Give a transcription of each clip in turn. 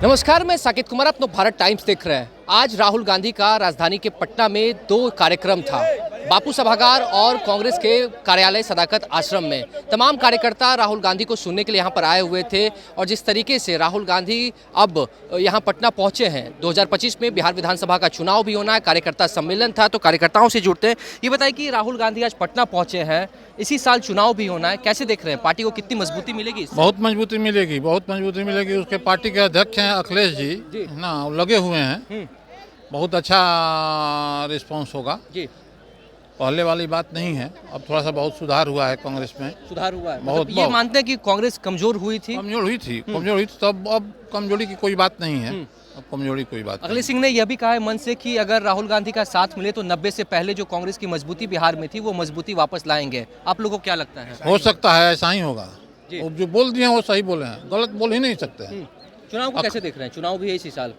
नमस्कार, मैं साकेत कुमार अपना भारत टाइम्स देख रहे हैं। आज राहुल गांधी का राजधानी के पटना में दो कार्यक्रम था, बापू सभागार और कांग्रेस के कार्यालय सदाकत आश्रम में। तमाम कार्यकर्ता राहुल गांधी को सुनने के लिए यहाँ पर आए हुए थे और जिस तरीके से राहुल गांधी अब यहाँ पटना पहुँचे हैं, 2025 में बिहार विधानसभा का चुनाव भी होना है, कार्यकर्ता सम्मेलन था, तो कार्यकर्ताओं से जुड़ते हैं। ये बताइए कि राहुल गांधी आज पटना पहुँचे हैं, इसी साल चुनाव भी होना है, कैसे देख रहे हैं? पार्टी को कितनी मजबूती मिलेगी इससे? बहुत मजबूती मिलेगी, बहुत मजबूती मिलेगी। उसके पार्टी के अध्यक्ष हैं अखिलेश जी ना, लगे हुए हैं। बहुत अच्छा रिस्पांस होगा जी। पहले वाली बात नहीं है, अब थोड़ा सा बहुत सुधार हुआ है कांग्रेस में। सुधार हुआ है, बहुत, मतलब ये मानते हैं कि कांग्रेस कमजोर हुई थी? कमजोर हुई थी तब, अब कमजोरी की कोई बात नहीं है। अब कमजोरी कोई बात नहीं। अखिलेश सिंह ने यह भी कहा है मन से कि अगर राहुल गांधी का साथ मिले तो 90 से पहले जो कांग्रेस की मजबूती बिहार में थी वो मजबूती वापस लाएंगे। आप लोगों को क्या लगता है? हो सकता है ऐसा ही होगा। वो जो बोल दिए हैं वो सही बोले हैं, गलत बोल ही नहीं सकते। चुनाव को कैसे देख रहे हैं? चुनाव भी है इसी साल।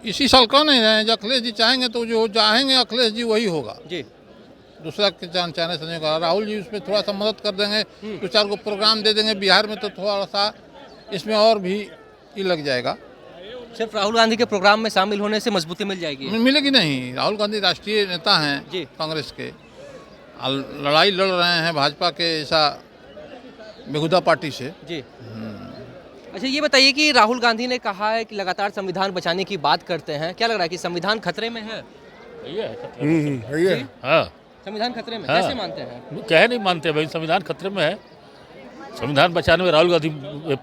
इसी साल कह नहीं रहे हैं, जब अखिलेश जी चाहेंगे तो जो चाहेंगे अखिलेश जी वही होगा जी। दूसरा के चाहने से नहीं होगा। राहुल जी उसमें थोड़ा सा मदद कर देंगे, दो चार को प्रोग्राम दे देंगे बिहार में, तो थोड़ा सा इसमें और भी लग जाएगा। सिर्फ राहुल गांधी के प्रोग्राम में शामिल होने से मजबूती मिल जाएगी? मिलेगी नहीं। राहुल गांधी राष्ट्रीय नेता हैं कांग्रेस के, लड़ाई लड़ रहे हैं भाजपा के ऐसा बेहुदा पार्टी से जी। अच्छा, ये बताइए कि राहुल गांधी ने कहा है कि लगातार संविधान बचाने की बात करते हैं, क्या लग रहा है कि संविधान खतरे में है? हाँ, संविधान खतरे में? हाँ। कैसे मानते हैं? कहे नहीं मानते भाई, संविधान खतरे में है। संविधान बचाने में राहुल गांधी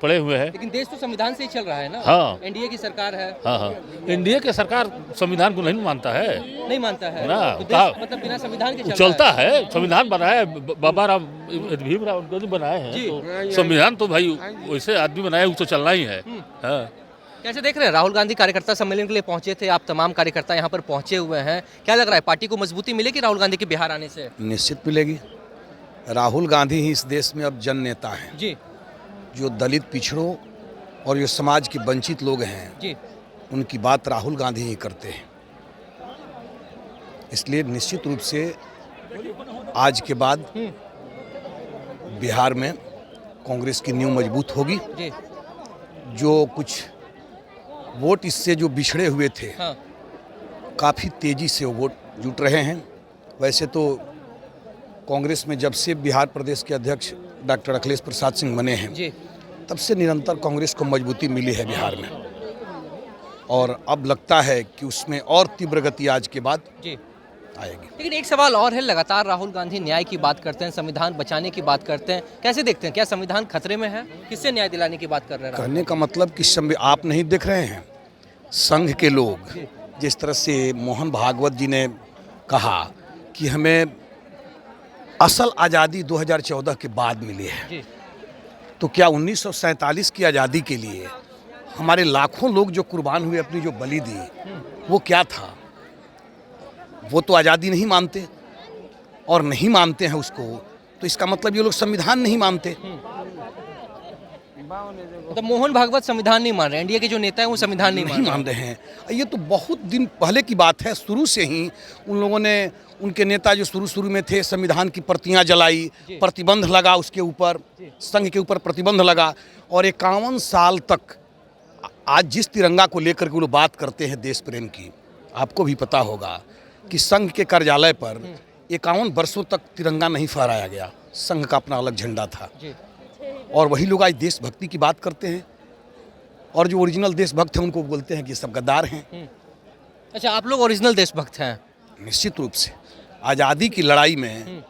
पड़े हुए हैं। लेकिन देश तो संविधान से ही चल रहा है ना। हाँ, एनडीए की सरकार है। हाँ हाँ, एनडीए की सरकार संविधान को नहीं मानता है। नहीं मानता है ना, तो देश मतलब बिना संविधान के चलता है। संविधान बनाया है बाबा राम भीमराव अम्बेडकर बनाए हैं, तो संविधान तो भाई वैसे आदमी बनाया वो तो चलना ही है। हाँ। कैसे देख रहे हैं? राहुल गांधी कार्यकर्ता सम्मेलन के लिए पहुंचे थे, आप तमाम कार्यकर्ता यहाँ पर पहुंचे हुए हैं, क्या लग रहा है पार्टी को मजबूती मिलेगी राहुल गांधी के बिहार आने से? निश्चित मिलेगी। राहुल गांधी ही इस देश में अब जन नेता हैं जी। जो दलित पिछड़ों और जो समाज के वंचित लोग हैं जी, उनकी बात राहुल गांधी ही करते हैं। इसलिए निश्चित रूप से आज के बाद बिहार में कांग्रेस की नींव मजबूत होगी जी। जो कुछ वोट इससे जो बिछड़े हुए थे, हाँ। काफ़ी तेज़ी से वो वोट जुट रहे हैं। वैसे तो कांग्रेस में जब से बिहार प्रदेश के अध्यक्ष डॉक्टर अखिलेश प्रसाद सिंह बने हैं जी, तब से निरंतर कांग्रेस को मजबूती मिली है बिहार में, और अब लगता है कि उसमें और तीव्र गति आज के बाद जी आएगी। लेकिन एक सवाल और है, लगातार राहुल गांधी न्याय की बात करते हैं, संविधान बचाने की बात करते हैं, कैसे देखते हैं? क्या संविधान खतरे में है? किससे न्याय दिलाने की बात कर रहे हैं? कहने का मतलब कि आप नहीं देख रहे हैं, संघ के लोग जिस तरह से मोहन भागवत जी ने कहा कि हमें असल आज़ादी 2014 के बाद मिली है, तो क्या 1947 की आज़ादी के लिए हमारे लाखों लोग जो कुर्बान हुए, अपनी जो बलि दी, वो क्या था? वो तो आज़ादी नहीं मानते, और नहीं मानते हैं उसको, तो इसका मतलब ये लोग संविधान नहीं मानते। तो मोहन भागवत संविधान नहीं मान रहे, एनडीए के जो नेता हैं वो संविधान नहीं मान रहे हैं। ये तो बहुत दिन पहले की बात है। शुरू से ही उन लोगों ने, उनके नेता जो शुरू में थे, संविधान की प्रतियां जलाई, प्रतिबंध लगा उसके ऊपर, संघ के ऊपर प्रतिबंध लगा, और 51 साल तक आज जिस तिरंगा को लेकर के वो लोग बात करते हैं देश प्रेम की, आपको भी पता होगा कि संघ के कार्यालय पर 51 वर्षों तक तिरंगा नहीं फहराया गया। संघ का अपना अलग झंडा था, और वही लोग आज देशभक्ति की बात करते हैं, और जो ओरिजिनल देशभक्त हैं उनको बोलते हैं कि सब गद्दार हैं। अच्छा, आप लोग ओरिजिनल देशभक्त हैं? निश्चित रूप से। आज़ादी की लड़ाई में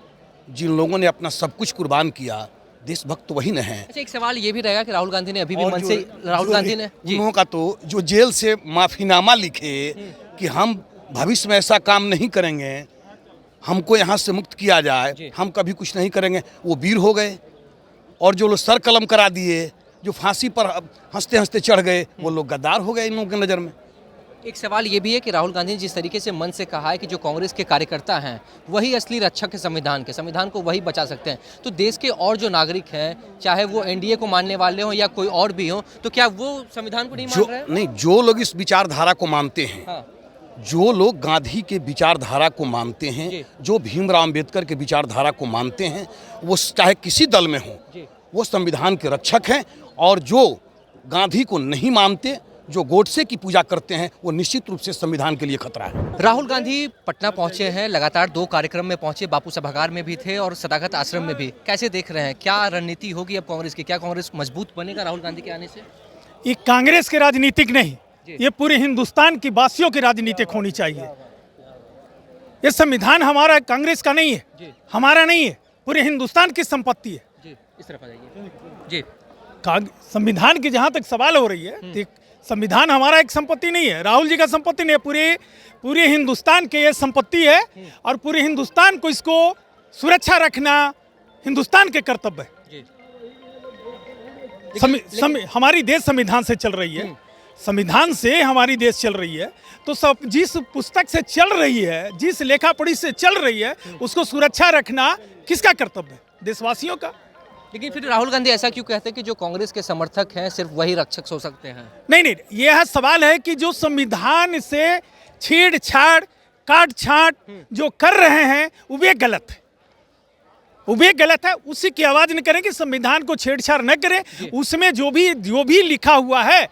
जिन लोगों ने अपना सब कुछ कुर्बान किया, देशभक्त तो वही न हैं। अच्छा, एक सवाल ये भी रहेगा कि राहुल गांधी ने अभी भी मन से, राहुल गांधी ने उन्होंने का तो जो जेल से माफीनामा लिखे कि हम भविष्य में ऐसा काम नहीं करेंगे, हमको यहाँ से मुक्त किया जाए, हम कभी कुछ नहीं करेंगे, वो वीर हो गए। और जो लोग सर कलम करा दिए, जो फांसी पर हंसते हंसते चढ़ गए, वो लोग गद्दार हो गए इन लोगों की नज़र में। एक सवाल ये भी है कि राहुल गांधी ने जिस तरीके से मन से कहा है कि जो कांग्रेस के कार्यकर्ता हैं वही असली रक्षक है संविधान के, संविधान को वही बचा सकते हैं, तो देश के और जो नागरिक हैं, चाहे वो एनडीए को मानने वाले हों या कोई और भी हो, तो क्या वो संविधान को नहीं मान रहे हैं? नहीं, जो लोग इस विचारधारा को मानते हैं, हाँ। जो लोग गांधी के विचारधारा को मानते हैं, जो भीमराव अम्बेडकर के विचारधारा को मानते हैं, वो चाहे किसी दल में हो, वो संविधान के रक्षक हैं। और जो गांधी को नहीं मानते, जो गोडसे की पूजा करते हैं वो निश्चित रूप से संविधान के लिए खतरा है। राहुल गांधी पटना पहुंचे हैं, लगातार 2 कार्यक्रम में पहुंचे, बापू सभागार में भी थे और सदाकत आश्रम में भी। कैसे देख रहे हैं, क्या रणनीति होगी अब कांग्रेस की? क्या कांग्रेस मजबूत बनेगा राहुल गांधी के आने से? ये कांग्रेस के राजनीतिक नहीं, ये पूरे हिंदुस्तान की वासियों की राजनीतिक होनी चाहिए। ये संविधान हमारा कांग्रेस का नहीं है, हमारा नहीं है, पूरे हिंदुस्तान की संपत्ति है। जी, इस तरफ आ जाइए। जी, संविधान की जहाँ तक सवाल हो रही है, तो संविधान हमारा एक संपत्ति नहीं है, राहुल जी का संपत्ति नहीं है, पूरे हिंदुस्तान की ये संपत्ति है और पूरे हिंदुस्तान को इसको सुरक्षा रखना हिंदुस्तान के कर्तव्य है। हमारी देश संविधान से चल रही है, संविधान से हमारी देश चल रही है, तो सब जिस पुस्तक से चल रही है, जिस लेखा पढ़ी से चल रही है, उसको सुरक्षा रखना किसका कर्तव्य है? देशवासियों का। लेकिन फिर राहुल गांधी ऐसा क्यों कहते हैं कि जो कांग्रेस के समर्थक हैं सिर्फ वही रक्षक हो सकते हैं? नहीं, यह सवाल है कि जो संविधान से छेड़छाड़ काट छाट जो कर रहे हैं वो गलत है, वो गलत है। उसी की आवाज न करें कि संविधान को छेड़छाड़ न करें। उसमें जो भी लिखा हुआ है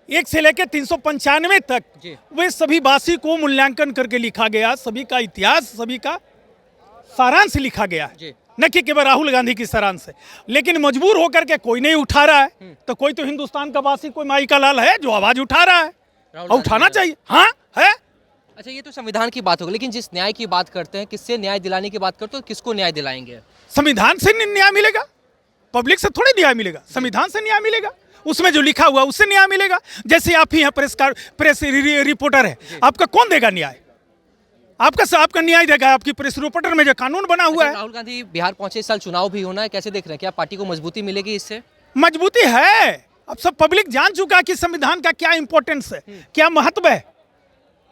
1 से लेकर 395 तक, वे सभी वासी को मूल्यांकन करके लिखा गया, सभी का इतिहास, सभी का सारांश लिखा गया है, न कि केवल राहुल गांधी की सारांश है। लेकिन मजबूर होकर के कोई नहीं उठा रहा है, तो कोई तो हिंदुस्तान का वासी, कोई माई का लाल है जो आवाज उठा रहा है, और उठाना चाहिए। हाँ है। अच्छा, ये तो संविधान की बात होगी, लेकिन जिस न्याय की बात करते हैं, किससे न्याय दिलाने की बात करते हो, किसको न्याय दिलाएंगे? संविधान से न्याय मिलेगा, पब्लिक से थोड़े न्याय मिलेगा, संविधान से न्याय मिलेगा। उसमें जो लिखा हुआ उससे न्याय मिलेगा। जैसे आप ही हैं प्रेस रिपोर्टर है, आपका कौन देगा न्याय? आपका न्याय देगा आपकी प्रेस रिपोर्टर में जो कानून बना हुआ है। राहुल गांधी बिहार पहुंचे, इस साल चुनाव भी होना है, कैसे देख रहे हैं? क्या पार्टी को मजबूती मिलेगी इससे? मजबूती है, अब सब पब्लिक जान चुका कि संविधान का क्या इंपॉर्टेंस है, क्या महत्व है,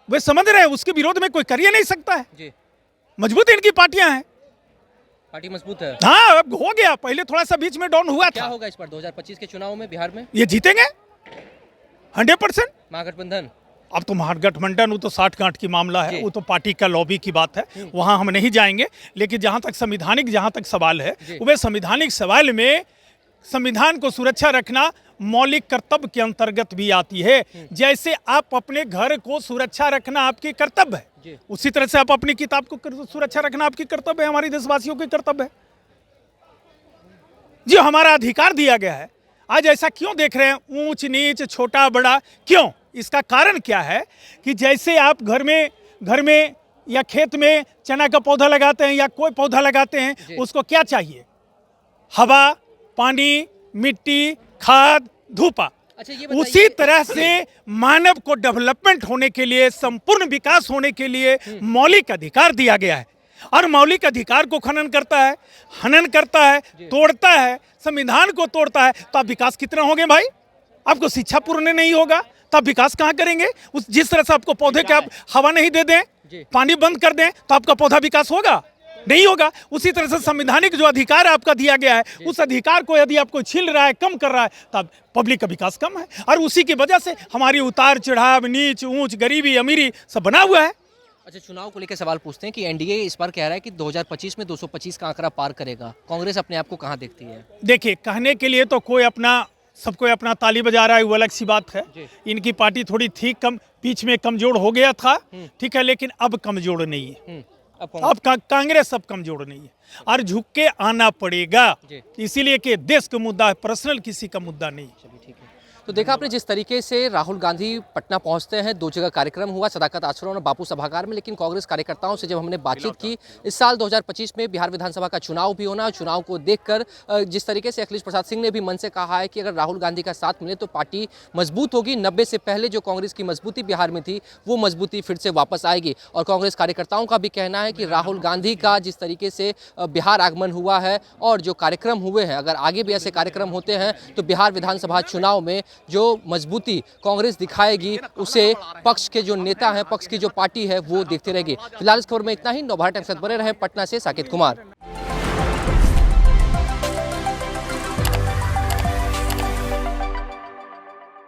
वे समझ रहे हैं। उसके विरोध में कोई कर ही नहीं सकता है। मजबूत इनकी पार्टियां हैं, पार्टी मजबूत है। हाँ, अब हो गया, पहले थोड़ा सा बीच में डाउन हुआ था। क्या होगा इस बार 2025 के चुनाव में बिहार में? ये जीतेंगे 100%। महागठबंधन, अब तो महागठबंधन वो तो 60 गांठ की मामला है, वो तो पार्टी का लॉबी की बात है, वहां हम नहीं जाएंगे। लेकिन जहां तक सवाल है, वह संवैधानिक सवाल में संविधान को सुरक्षा रखना मौलिक कर्तव्य के अंतर्गत भी आती है। जैसे आप अपने घर को सुरक्षा रखना आपकी कर्तव्य है, उसी तरह से आप अपनी किताब को सुरक्षा रखना आपकी कर्तव्य है, हमारी देशवासियों की कर्तव्य है। जो हमारा अधिकार दिया गया है, आज ऐसा क्यों देख रहे हैं ऊंच नीच, छोटा बड़ा, क्यों? इसका कारण क्या है कि जैसे आप घर में या खेत में चना का पौधा लगाते हैं या कोई पौधा लगाते हैं, उसको क्या चाहिए? हवा, पानी, मिट्टी, खाद, धूपा। अच्छा, उसी तरह से मानव को डेवलपमेंट होने के लिए, संपूर्ण विकास होने के लिए मौलिक अधिकार दिया गया है, और मौलिक अधिकार को हनन करता है, तोड़ता है, संविधान को तोड़ता है, तो आप विकास कितना होंगे भाई? आपको शिक्षा पूर्ण नहीं होगा तो आप विकास कहाँ करेंगे? जिस तरह से आपको पौधे के आप हवा नहीं दे दें, पानी बंद कर दें, तो आपका पौधा विकास होगा? नहीं होगा। उसी तरह से संवैधानिक जो अधिकार आपका दिया गया है, उस अधिकार को यदि आपको छीन रहा है, कम कर रहा है, तब पब्लिक का विकास कम है, और उसी की वजह से हमारी उतार चढ़ाव, नीच ऊंच, गरीबी अमीरी सब बना हुआ है। अच्छा, चुनाव को लेकर सवाल पूछते हैं कि एनडीए इस बार कह रहा है कि 2025 में 225 का आंकड़ा पार करेगा, कांग्रेस अपने आप को कहां देखती है? देखिए, कहने के लिए तो सबको अपना ताली बजा रहा है, वो अलग सी बात है। इनकी पार्टी थोड़ी थी कम, बीच में कमजोर हो गया था, ठीक है, लेकिन अब कमजोर नहीं है। अब कांग्रेस अब कमजोर नहीं है, और झुक के आना पड़ेगा, इसीलिए कि देश का मुद्दा है, पर्सनल किसी का मुद्दा नहीं। ठीक है, तो देखा आपने जिस तरीके से राहुल गांधी पटना पहुंचते हैं, 2 जगह कार्यक्रम हुआ, सदाकत आश्रम और बापू सभागार में। लेकिन कांग्रेस कार्यकर्ताओं से जब हमने बातचीत की, इस साल 2025 में बिहार विधानसभा का चुनाव भी होना, चुनाव को देखकर जिस तरीके से अखिलेश प्रसाद सिंह ने भी मन से कहा है कि अगर राहुल गांधी का साथ मिले तो पार्टी मजबूत होगी, 90 से पहले जो कांग्रेस की मजबूती बिहार में थी वो मजबूती फिर से वापस आएगी। और कांग्रेस कार्यकर्ताओं का भी कहना है कि राहुल गांधी का जिस तरीके से बिहार आगमन हुआ है और जो कार्यक्रम हुए हैं, अगर आगे भी ऐसे कार्यक्रम होते हैं तो बिहार विधानसभा चुनाव में जो मजबूती कांग्रेस दिखाएगी, उसे पक्ष के जो नेता हैं, पक्ष की जो पार्टी है, वो देखते रहेगी। फिलहाल इस खबर में इतना ही। नवभारत टाइम्स के साथ बने रहें। पटना से साकेत कुमार।